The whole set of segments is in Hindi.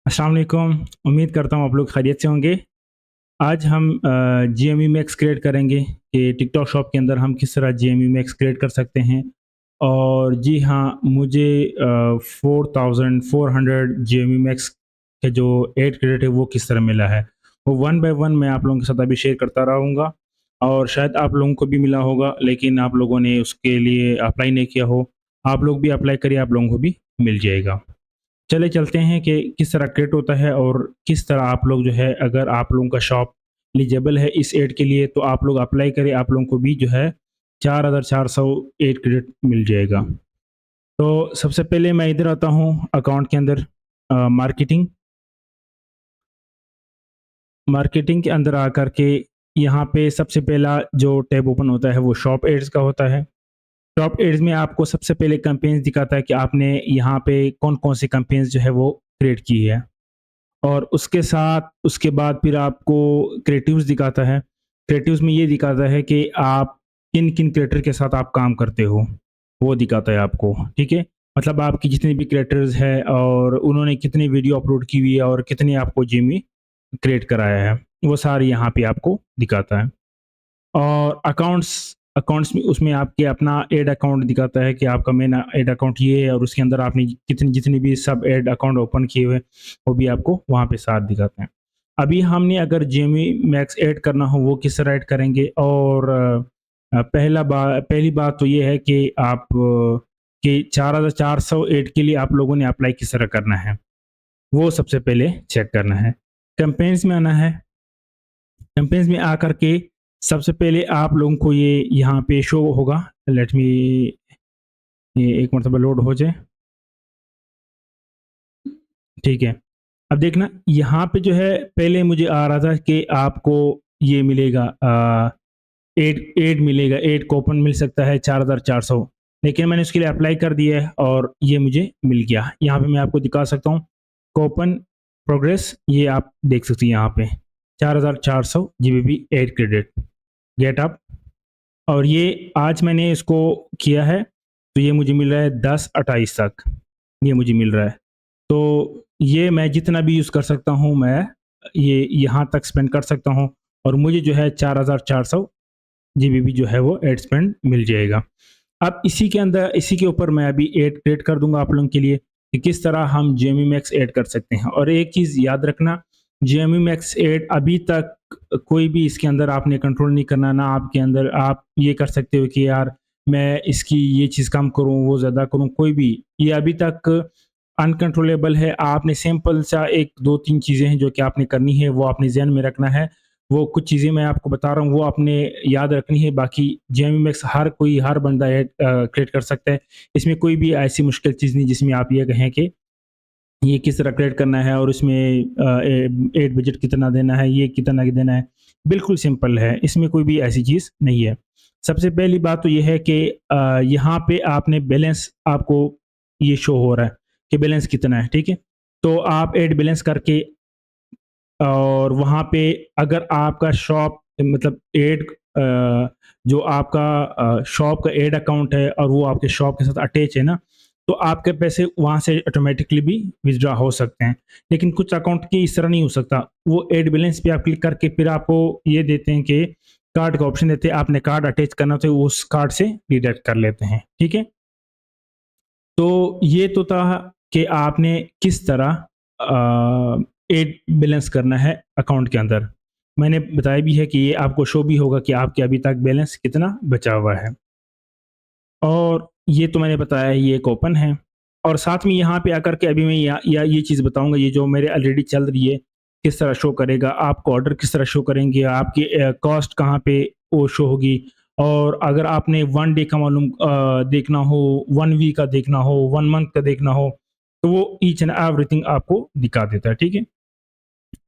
अस्सलाम वालेकुम। उम्मीद करता हूँ आप लोग खैरियत से होंगे। आज हम जीएमई मैक्स क्रिएट करेंगे कि टिकटॉक शॉप के अंदर हम किस तरह जीएमई मैक्स क्रिएट कर सकते हैं। और जी हाँ, मुझे 4400 जीएमई मैक्स के जो 8 क्रेडिट है वो किस तरह मिला है, वो वन बाय वन मैं आप लोगों के साथ अभी शेयर करता रहूँगा। और शायद आप लोगों को भी मिला होगा, लेकिन आप लोगों ने उसके लिए अप्लाई नहीं किया हो। आप लोग भी अप्लाई करिए, आप लोगों को भी मिल जाएगा। चले चलते हैं कि किस तरह क्रिएट होता है और किस तरह आप लोग जो है, अगर आप लोगों का शॉप एलिजिबल है इस एड के लिए तो आप लोग अप्लाई करें, आप लोगों को भी जो है 4400 एड क्रेडिट मिल जाएगा। तो सबसे पहले मैं इधर आता हूँ अकाउंट के अंदर। मार्केटिंग मार्केटिंग के अंदर आकर के यहाँ पे सबसे पहला जो टैब ओपन होता है वो शॉप एड्स का होता है। शॉप एड्स में आपको सबसे पहले कैंपेन्स दिखाता है कि आपने यहाँ पे कौन कौन सी कैंपेन्स जो है वो क्रिएट की है। और उसके साथ उसके बाद फिर आपको क्रिएटिव्स दिखाता है। क्रिएटिव्स में ये दिखाता है कि आप किन-किन क्रिएटर के साथ आप काम करते हो, वो दिखाता है आपको, ठीक है? मतलब आपकी जितने भी क्रिएटर्स हैं और उन्होंने कितनी वीडियो अपलोड की हुई है और कितने आपको जिमी क्रिएट कराया है, वो सारी यहाँ पे आपको दिखाता है। और अकाउंट्स अकाउंट्स में उसमें आपके अपना ऐड अकाउंट दिखाता है कि आपका मेन ऐड अकाउंट ये है और उसके अंदर आपने कितनी जितनी भी सब ऐड अकाउंट ओपन किए हुए वो भी आपको वहाँ पे साथ दिखाते हैं। अभी हमने अगर जीएमई मैक्स ऐड करना हो वो किस तरह ऐड करेंगे। और पहली बात तो ये है कि आप कि 4400 ऐड के लिए आप लोगों ने अप्लाई किस तरह करना है, वो सबसे पहले चेक करना है। कैंपेन्स में आना है। कैंपेन्स में आकर के सबसे पहले आप लोगों को ये यहाँ पे शो होगा। लेट मी ये एक मरतबा लोड हो जाए, ठीक है। अब देखना यहाँ पे जो है पहले मुझे आ रहा था कि आपको ये मिलेगा 8 मिलेगा, 8 कूपन मिल सकता है 4400, लेकिन मैंने उसके लिए अप्लाई कर दिया है और ये मुझे मिल गया। यहाँ पे मैं आपको दिखा सकता हूँ कूपन प्रोग्रेस, ये आप देख सकते हैं यहाँ पे 4400 जीबीबी 8 क्रेडिट गेट अप। और ये आज मैंने इसको किया है तो ये मुझे मिल रहा है 10-28 तक, ये मुझे मिल रहा है। तो ये मैं जितना भी यूज़ कर सकता हूँ, मैं ये यहाँ तक स्पेंड कर सकता हूँ और मुझे जो है 4400 जीबीबी जो है वो एड स्पेंड मिल जाएगा। अब इसी के ऊपर मैं अभी ऐड क्रिएट कर दूँगा आप लोगों के लिए कि किस तरह हम जेएमई मैक्स ऐड कर सकते हैं। और एक चीज़ याद रखना, जेएमई मैक्स ऐड अभी तक कोई भी इसके अंदर आपने कंट्रोल नहीं करना, ना आपके अंदर आप ये कर सकते हो कि यार मैं इसकी ये चीज़ कम करूँ, वो ज़्यादा करूँ, कोई भी। ये अभी तक अनकंट्रोलेबल है। आपने सिंपल सा 1, 2, 3 चीज़ें हैं जो कि आपने करनी है, वो अपने ज़हन में रखना है। वो कुछ चीज़ें मैं आपको बता रहा हूँ, वो आपने याद रखनी है। बाकी जेएमई मैक्स हर कोई, हर बंदा क्रिएट कर सकता है। इसमें कोई भी ऐसी मुश्किल चीज़ नहीं जिसमें आप ये कहें कि ये किस तरह क्रिएट करना है और इसमें एड बजट कितना देना है, ये कितना देना है। बिल्कुल सिंपल है, इसमें कोई भी ऐसी चीज़ नहीं है। सबसे पहली बात तो ये है कि यहाँ पे आपने बैलेंस, आपको ये शो हो रहा है कि बैलेंस कितना है, ठीक है? तो आप ऐड बैलेंस करके और वहाँ पे अगर आपका शॉप मतलब जो आपका शॉप का ऐड अकाउंट है और वो आपके शॉप के साथ अटैच है ना, तो आपके पैसे वहाँ से ऑटोमेटिकली भी विथड्रॉ हो सकते हैं। लेकिन कुछ अकाउंट की इस तरह नहीं हो सकता। वो ऐड बैलेंस पे आप क्लिक करके फिर आपको ये देते हैं कि कार्ड का ऑप्शन देते हैं, आपने कार्ड अटैच करना तो उस कार्ड से डिडक्ट कर लेते हैं, ठीक है? तो ये तो था कि आपने किस तरह एड बैलेंस करना है अकाउंट के अंदर। मैंने बताया भी है कि ये आपको शो भी होगा कि आपके अभी तक बैलेंस कितना बचा हुआ है। और ये तो मैंने बताया ये एक ओपन है। और साथ में यहाँ पे आकर के अभी मैं ये चीज़ बताऊँगा, ये जो मेरे ऑलरेडी चल रही है, किस तरह शो करेगा, आपको ऑर्डर किस तरह शो करेंगे, आपकी कॉस्ट कहाँ पे वो शो होगी। और अगर आपने 1 डे का देखना हो, 1 वीक का देखना हो, 1 मंथ का देखना हो, तो वो ईच एंड एवरीथिंग आपको दिखा देता है, ठीक है?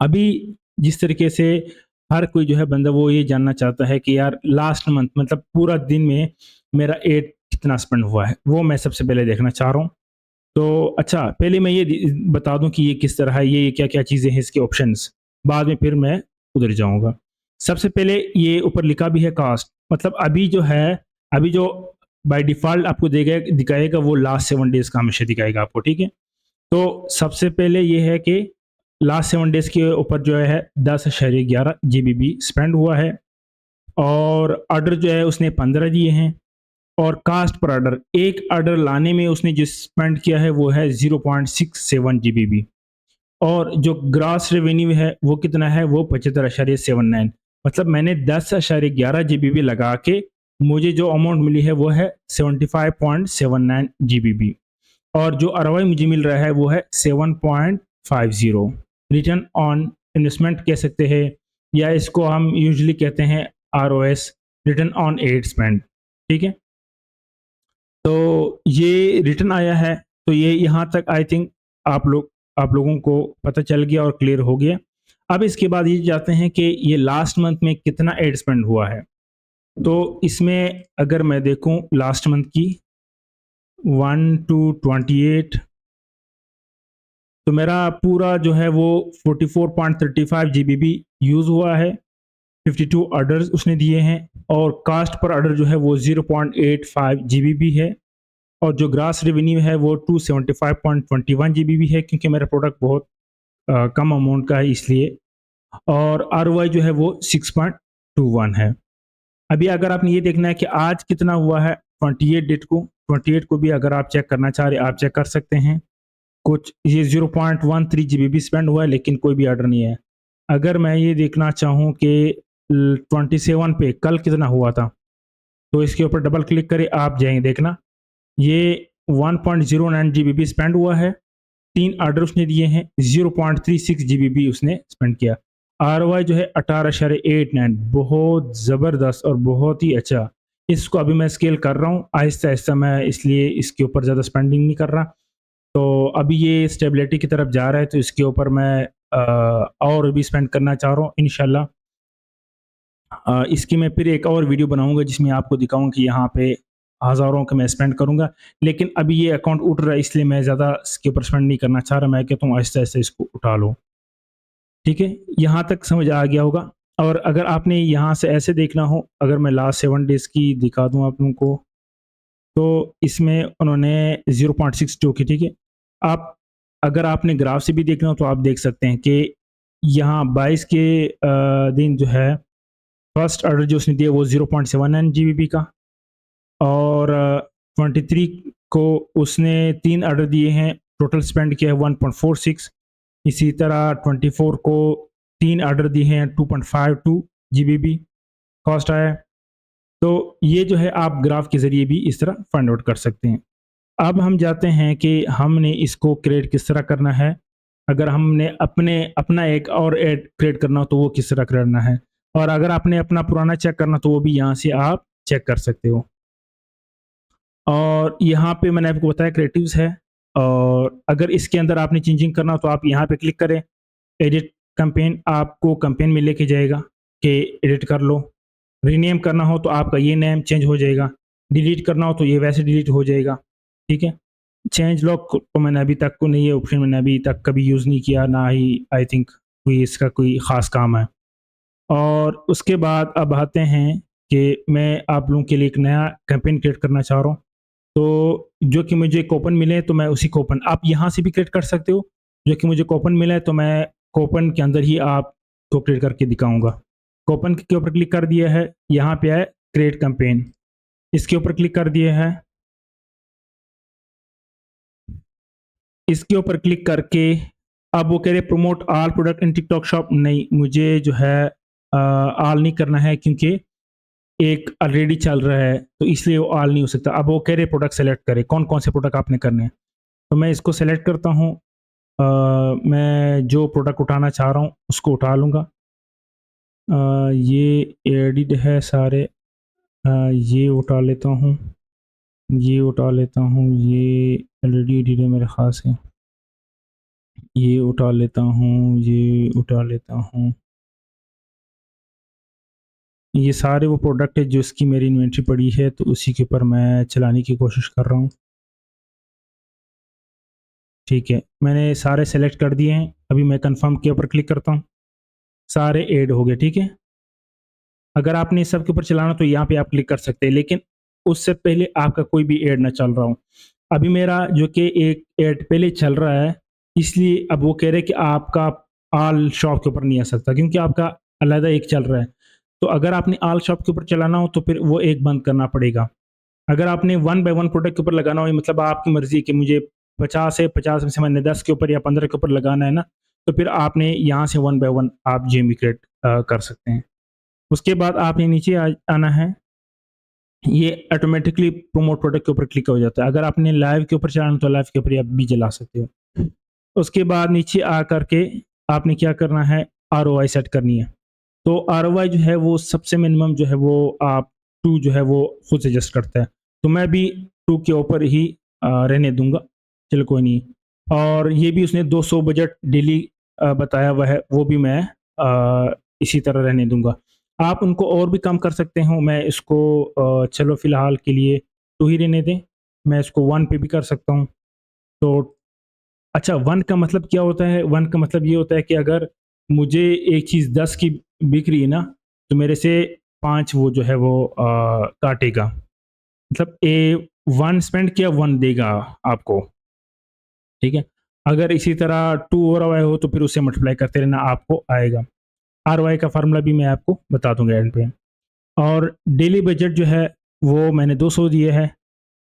अभी जिस तरीके से हर कोई जो है बंदा वो ये जानना चाहता है कि यार लास्ट मंथ मतलब पूरा दिन में मेरा एड कितना स्पेंड हुआ है, वो मैं सबसे पहले देखना चाह रहा हूँ। तो अच्छा, पहले मैं ये बता दूं कि ये किस तरह है, ये क्या क्या चीज़ें हैं इसके ऑप्शंस, बाद में फिर मैं उधर जाऊंगा। सबसे पहले ये ऊपर लिखा भी है कास्ट, मतलब अभी जो है, अभी जो बाय डिफ़ॉल्ट आपको देगा दिखाएगा वो लास्ट 7 डेज़ का हमेशा दिखाएगा आपको, ठीक है? तो सबसे पहले ये है कि लास्ट 7 डेज़ के ऊपर जो है 10.11 जीबीबी स्पेंड हुआ है और ऑर्डर जो है उसने 15 दिए हैं और कास्ट पर ऑर्डर, एक ऑर्डर लाने में उसने जो स्पेंड किया है वो है 0.67 जीबीबी और जो ग्रॉस रेवेन्यू है वो कितना है, वो 75.79। मतलब मैंने 10.11 जीबीबी लगा के मुझे जो अमाउंट मिली है वो है 75.79 जीबीबी और जो आरओआई मुझे मिल रहा है वो है 7.50। रिटर्न ऑन इन्वेस्टमेंट कह सकते हैं या इसको हम यूजुअली कहते हैं ROS, return on ad spend. ठीक है, तो ये रिटर्न आया है, तो ये यहाँ तक आई थिंक आप लोगों को पता चल गया और क्लियर हो गया। अब इसके बाद ये जाते हैं कि ये लास्ट मंथ में कितना एड स्पेंड हुआ है। तो इसमें अगर मैं देखूं लास्ट मंथ की 1 टू 28, तो मेरा पूरा जो है वो 44.35 जीबीबी यूज़ हुआ है। 52 ऑर्डर्स उसने दिए हैं और कास्ट पर ऑर्डर जो है वो 0.85 जीबीबी है और जो ग्रास रेवेन्यू है वो 275.21 जीबीबी है क्योंकि मेरा प्रोडक्ट बहुत कम अमाउंट का है इसलिए। और आरओआई जो है वो 6.21 है। अभी अगर आपने ये देखना है कि आज कितना हुआ है 28 डेट को, 28 को भी अगर आप चेक करना चाह रहे आप चेक कर सकते हैं। कुछ ये 0.13 जीबीबी स्पेंड हुआ है लेकिन कोई भी ऑर्डर नहीं है। अगर मैं ये देखना चाहूँ कि 27 पे कल कितना हुआ था, तो इसके ऊपर डबल क्लिक करें, आप जाएंगे देखना ये 1.09 जीबीबी स्पेंड हुआ है। 3 ऑर्डर उसने दिए हैं, 0.36 जीबीबी उसने स्पेंड किया। आरओआई जो है 18.89, बहुत ज़बरदस्त और बहुत ही अच्छा। इसको अभी मैं स्केल कर रहा हूँ आहिस्ता आहिस्ता, मैं इसलिए इसके ऊपर ज़्यादा स्पेंडिंग नहीं कर रहा। तो अभी ये स्टेबिलिटी की तरफ जा रहा है तो इसके ऊपर मैं और भी स्पेंड करना चाह रहा हूँ इंशाल्लाह। इसकी मैं फिर एक और वीडियो बनाऊंगा जिसमें आपको दिखाऊंगा कि यहाँ पे हज़ारों का मैं स्पेंड करूंगा, लेकिन अभी ये अकाउंट उठ रहा है इसलिए मैं ज़्यादा इसके ऊपर स्पेंड नहीं करना चाह रहा। मैं कहता हूँ आहिस्ता आहिस्ता इसको उठा लो। ठीक है, यहाँ तक समझ आ गया होगा। और अगर आपने यहाँ से ऐसे देखना हो, अगर मैं लास्ट 7 डेज़ की दिखा दूँ आप लोगों को, तो इसमें उन्होंने 0.62 की, ठीक है। आप अगर आपने ग्राफ से भी देखना हो तो आप देख सकते हैं कि यहाँ 22 के दिन जो है फर्स्ट ऑर्डर जो उसने दिया वो 0.79 जीबीबी का और 23 को उसने 3 ऑर्डर दिए हैं, टोटल स्पेंड किया है 1.46। इसी तरह 24 को 3 ऑर्डर दिए हैं, 2.52 जीबीबी कॉस्ट आया। तो ये जो है आप ग्राफ के ज़रिए भी इस तरह फाइंड आउट कर सकते हैं। अब हम जाते हैं कि हमने इसको क्रिएट किस तरह करना है। अगर हमने अपना एक और ऐड क्रिएट करना हो तो वो किस तरह करना है, और अगर आपने अपना पुराना चेक करना तो वो भी यहाँ से आप चेक कर सकते हो। और यहाँ पे मैंने आपको बताया क्रिएटिव्स है, और अगर इसके अंदर आपने चेंजिंग करना हो तो आप यहाँ पे क्लिक करें, एडिट कैंपेन, आपको कैंपेन में लेके जाएगा कि एडिट कर लो। रीनेम करना हो तो आपका ये नेम चेंज हो जाएगा, डिलीट करना हो तो ये वैसे डिलीट हो जाएगा। ठीक है, चेंज लॉक तो मैंने अभी तक को नहीं, ये ऑप्शन मैंने अभी तक कभी यूज़ नहीं किया, ना ही आई थिंक कोई इसका कोई ख़ास काम है। और उसके बाद अब आते हैं कि मैं आप लोगों के लिए एक नया कैंपेन क्रिएट करना चाह रहा हूँ। तो जो कि मुझे कूपन मिले तो मैं उसी कूपन, आप यहाँ से भी क्रिएट कर सकते हो। जो कि मुझे कूपन मिला है तो मैं कूपन के अंदर ही आपको क्रिएट करके दिखाऊँगा। कूपन के ऊपर क्लिक कर दिया है, यहाँ पे है क्रिएट कैंपेन, इसके ऊपर क्लिक कर दिया है। इसके ऊपर क्लिक करके अब वो कह रहे promote all product in TikTok shop, नहीं मुझे जो है ऑल नहीं करना है क्योंकि एक ऑलरेडी चल रहा है तो इसलिए वो ऑल नहीं हो सकता। अब वो कह रहे प्रोडक्ट सेलेक्ट करें, कौन कौन से प्रोडक्ट आपने करने हैं, तो मैं इसको सेलेक्ट करता हूँ। मैं जो प्रोडक्ट उठाना चाह रहा हूँ उसको उठा लूँगा। ये एडिड है सारे, ये उठा लेता हूँ, ये उठा लेता हूँ, ये ऑलरेडी एडिड है मेरे ख्याल से, ये उठा लेता हूँ, ये उठा लेता हूँ। ये सारे वो प्रोडक्ट है जो इसकी मेरी इन्वेंट्री पड़ी है तो उसी के ऊपर मैं चलाने की कोशिश कर रहा हूँ। ठीक है, मैंने सारे सेलेक्ट कर दिए हैं, अभी मैं कंफर्म के ऊपर क्लिक करता हूँ, सारे ऐड हो गए। ठीक है, अगर आपने इस सब के ऊपर चलाना तो यहाँ पे आप क्लिक कर सकते हैं, लेकिन उससे पहले आपका कोई भी ऐड ना चल रहा हो। अभी मेरा जो कि एक ऐड पहले चल रहा है इसलिए अब वो कह रहे हैं कि आपका ऑल शॉप के ऊपर नहीं आ सकता क्योंकि आपका अलहदा एक चल रहा है। तो अगर आपने ऑल शॉप के ऊपर चलाना हो तो फिर वो एक बंद करना पड़ेगा। अगर आपने वन बाय वन प्रोडक्ट के ऊपर लगाना हो, मतलब आपकी मर्ज़ी कि मुझे 50 है, 50 में से मैंने 10 के ऊपर या 15 के ऊपर लगाना है ना, तो फिर आपने यहाँ से वन बाय वन आप जीएमवी क्रिएट कर सकते हैं। उसके बाद आपने नीचे आना है, ये ऑटोमेटिकली प्रमोट प्रोडक्ट के ऊपर क्लिक हो जाता है। अगर आपने लाइव के ऊपर चलाना तो लाइव के ऊपर आप भी चला सकते हो। उसके बाद नीचे आ करके आपने क्या करना है, आरओआई सेट करनी है। तो आरओआई जो है वो सबसे मिनिमम जो है वो आप 2 जो है वो खुद सजेस्ट करता है। तो मैं भी 2 के ऊपर ही रहने दूँगा, चलो कोई नहीं। और ये भी उसने 200 बजट डेली बताया हुआ है, वो भी मैं इसी तरह रहने दूँगा। आप उनको और भी कम कर सकते हो, मैं इसको चलो फ़िलहाल के लिए 2 ही रहने दें, मैं इसको 1 पे भी कर सकता हूँ। तो अच्छा, 1 का मतलब क्या होता है? 1 का मतलब ये होता है कि अगर मुझे एक चीज़ 10 की बिक रही है ना, तो मेरे से 5 वो जो है वो काटेगा। मतलब 1 स्पेंड किया 1 देगा आपको, ठीक है? अगर इसी तरह 2 और आरओआई हो तो फिर उससे मल्टीप्लाई करते रहना, आपको आएगा। आरओआई का फ़ॉर्मूला भी मैं आपको बता दूँगा एंड पे। और डेली बजट जो है वो मैंने 200 दिए है।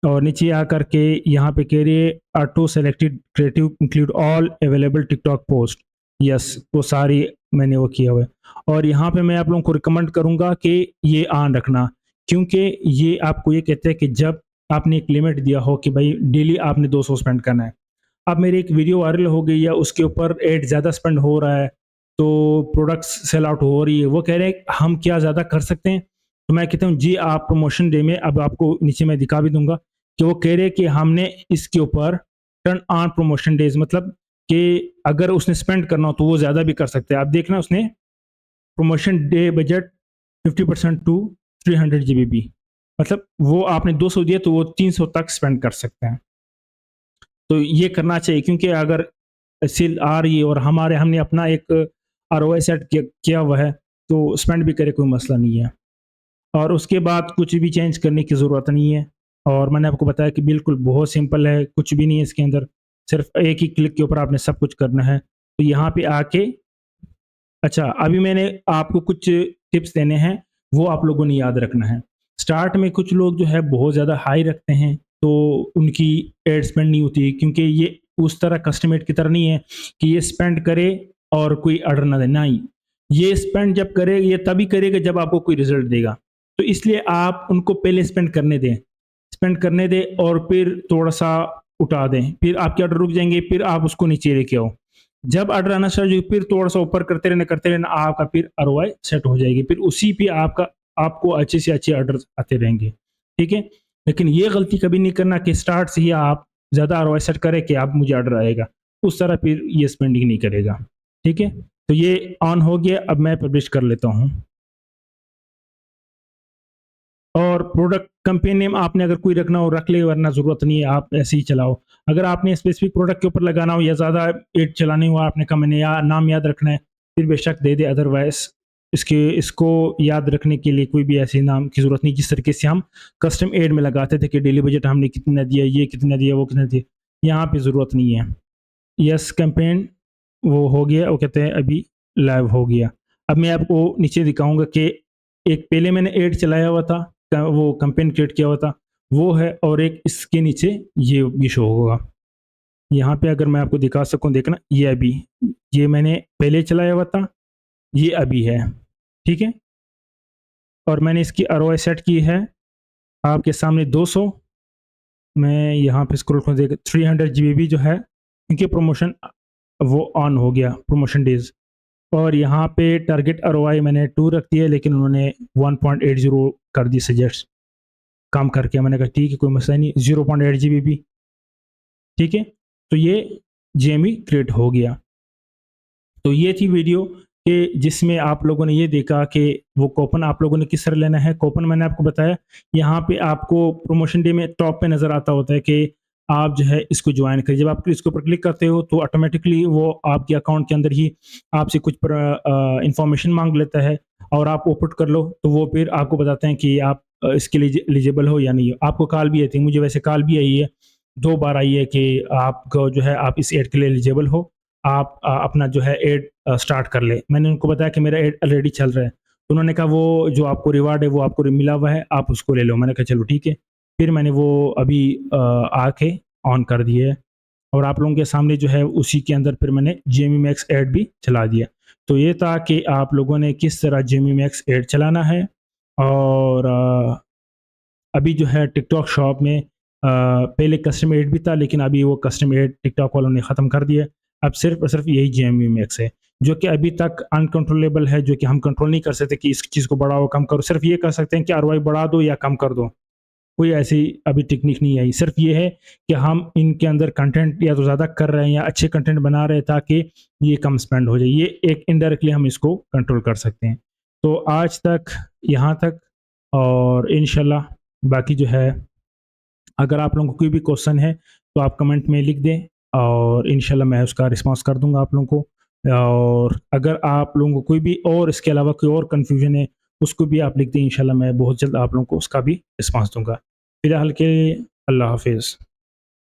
और नीचे आकर के यहाँ पे कह रही है auto selected creative include all available TikTok post. Yes, वो सारी मैंने वो किया हुआ है। और यहाँ पे मैं आप लोगों को रिकमेंड करूँगा कि ये ऑन रखना, क्योंकि ये आपको ये कहते हैं कि जब आपने एक लिमिट दिया हो कि भाई डेली आपने 200 स्पेंड करना है। अब मेरी एक वीडियो वायरल हो गई या उसके ऊपर एड ज़्यादा स्पेंड हो रहा है, तो प्रोडक्ट्स सेल आउट हो रही है, वो कह रहे हैं हम क्या ज़्यादा कर सकते हैं? तो मैं कहता हूँ जी, आप प्रमोशन डे में, अब आपको नीचे मैं दिखा भी दूँगा कि वो कह रहे हैं कि हमने इसके ऊपर टर्न ऑन प्रमोशन डेज़, मतलब कि अगर उसने स्पेंड करना हो तो वो ज़्यादा भी कर सकते हैं। आप देखना उसने promotion day budget 50% to 300 GBB, मतलब वो आपने 200 दिया तो वो 300 तक स्पेंड कर सकते हैं। तो ये करना चाहिए क्योंकि अगर सेल आ रही है और हमने अपना एक आरओआई सेट किया हुआ है, तो स्पेंड भी करे कोई मसला नहीं है। और उसके बाद कुछ भी चेंज करने की ज़रूरत नहीं है। और मैंने आपको बताया कि बिल्कुल बहुत सिंपल है, कुछ भी नहीं है इसके अंदर, सिर्फ़ एक ही क्लिक के ऊपर आपने सब कुछ करना है। तो यहाँ पे आके, अच्छा, अभी मैंने आपको कुछ टिप्स देने हैं, वो आप लोगों ने याद रखना है। स्टार्ट में कुछ लोग जो है बहुत ज़्यादा हाई रखते हैं, तो उनकी एड स्पेंड नहीं होती, क्योंकि ये उस तरह कस्टमेट की तरह नहीं है कि ये स्पेंड करे और कोई ऑर्डर ना दे, नहीं। ये स्पेंड जब करे, ये तभी करेगा जब आपको कोई रिज़ल्ट देगा। तो इसलिए आप उनको पहले स्पेंड करने दें और फिर थोड़ा-सा उठा दें, फिर आपके ऑर्डर रुक जाएँगे, फिर आप उसको नीचे लेके आओ। जब ऑर्डर आना स्टार्ट हो, फिर थोड़ा-सा ऊपर करते रहना, आपका फिर आरओआई सेट हो जाएगी। फिर उसी पे आपको अच्छे से अच्छे ऑर्डर्स आते रहेंगे, ठीक है? लेकिन ये गलती कभी नहीं करना कि स्टार्ट से ही आप ज़्यादा आरओआई सेट करें कि अब मुझे ऑर्डर आएगा। उस तरह फिर ये स्पेंडिंग नहीं करेगा, ठीक है? तो ये ऑन हो गया, अब मैं पब्लिश कर लेता हूँ। और प्रोडक्ट कंपनी नेम आपने अगर कोई रखना हो रख ले, वरना ज़रूरत नहीं है, आप ऐसे ही चलाओ। अगर आपने स्पेसिफिक प्रोडक्ट के ऊपर लगाना हो या ज़्यादा एड चलानी हो, आपने कहा मैंने या नाम याद रखना है, फिर बेशक दे दे, अदरवाइज़ इसको याद रखने के लिए कोई भी ऐसे नाम की ज़रूरत नहीं, जिस तरीके से हम कस्टम एड में लगाते थे कि डेली बजट हमने कितना दिया, ये कितना दिया, वो कितना दिया। यहाँ पे ज़रूरत नहीं है। यस कैंपेन वो हो गया, वो कहते हैं अभी लाइव हो गया। अब मैं आपको नीचे दिखाऊँगा कि एक पहले मैंने ऐड चलाया हुआ था, वो कैंपेन क्रिएट किया हुआ था, वो है, और एक इसके नीचे ये भी शो होगा। यहाँ पे अगर मैं आपको दिखा सकूँ, देखना ये अभी, ये मैंने पहले चलाया हुआ था, ये अभी है, ठीक है? और मैंने इसकी आरओआई सेट की है आपके सामने 200। मैं यहाँ पे स्क्रॉल कर देख 300 जीबीबी जो है, क्योंकि प्रमोशन वो ऑन हो गया, प्रमोशन डेज़। और यहाँ पे टारगेट आरओआई मैंने 2 रख दिया है, लेकिन उन्होंने 1.80 कर दी सजेस्ट, काम करके। मैंने कहा ठीक है, कोई मसला नहीं, 0.8 जीबीबी, ठीक है? तो ये जीएमई क्रिएट हो गया। तो ये थी वीडियो कि जिसमें आप लोगों ने ये देखा कि वो कूपन आप लोगों ने किस तरह लेना है। कूपन मैंने आपको बताया, यहाँ पे आपको प्रमोशन डे में टॉप पे नज़र आता होता है कि आप जो है इसको जॉइन करिए। जब आप इसके ऊपर क्लिक करते हो तो ऑटोमेटिकली वो आपके अकाउंट के अंदर ही आपसे कुछ इंफॉर्मेशन मांग लेता है, और आप वो पुट कर लो, तो वो फिर आपको बताते हैं कि आप इसके लिए एलिजिबल हो या नहीं हो। आपको कॉल भी आई थी, मुझे वैसे कॉल भी आई है, 2 बार आई है कि आपको जो है आप इस ऐड के लिए एलिजिबल हो, आप अपना जो है ऐड स्टार्ट कर ले। मैंने उनको बताया कि मेरा ऐड ऑलरेडी चल रहा है। तो उन्होंने कहा वो जो आपको रिवार्ड है वो आपको मिला हुआ है, आप उसको ले लो। मैंने कहा चलो ठीक है। फिर मैंने वो अभी आके ऑन कर दिए है और आप लोगों के सामने जो है उसी के अंदर फिर मैंने जेमी मैक्स ऐड भी चला दिया। तो ये था कि आप लोगों ने किस तरह जेमी मैक्स ऐड चलाना है। और अभी जो है टिकटॉक शॉप में पहले कस्टम एड भी था, लेकिन अभी वो कस्टम एड टिकटॉक वालों ने ख़त्म कर दिया। अब सिर्फ और सिर्फ यही जेएमवी मैक्स है, जो कि अभी तक अनकंट्रोलेबल है, जो कि हम कंट्रोल नहीं कर सकते कि इस चीज़ को बढ़ाओ कम करो। सिर्फ ये कर सकते हैं कि आरवाई बढ़ा दो या कम कर दो। कोई ऐसी अभी टेक्निक नहीं आई। सिर्फ ये है कि हम इनके अंदर कंटेंट या तो ज़्यादा कर रहे हैं या अच्छे कंटेंट बना रहे हैं ताकि ये कम स्पेंड हो जाए। ये एक इनडायरेक्टली हम इसको कंट्रोल कर सकते हैं। तो आज तक यहाँ तक, और इंशाल्लाह बाकी जो है अगर आप लोगों को कोई भी क्वेश्चन है तो आप कमेंट में लिख दें और इंशाल्लाह मैं उसका रिस्पांस कर दूंगा आप लोगों को। और अगर आप लोगों को कोई भी और इसके अलावा कोई और कन्फ्यूजन है उसको भी आप लिख दें, इंशाल्लाह मैं बहुत जल्द आप लोगों को उसका भी रिस्पांस दूंगा। फिलहाल के लिए अल्लाह हाफिज़।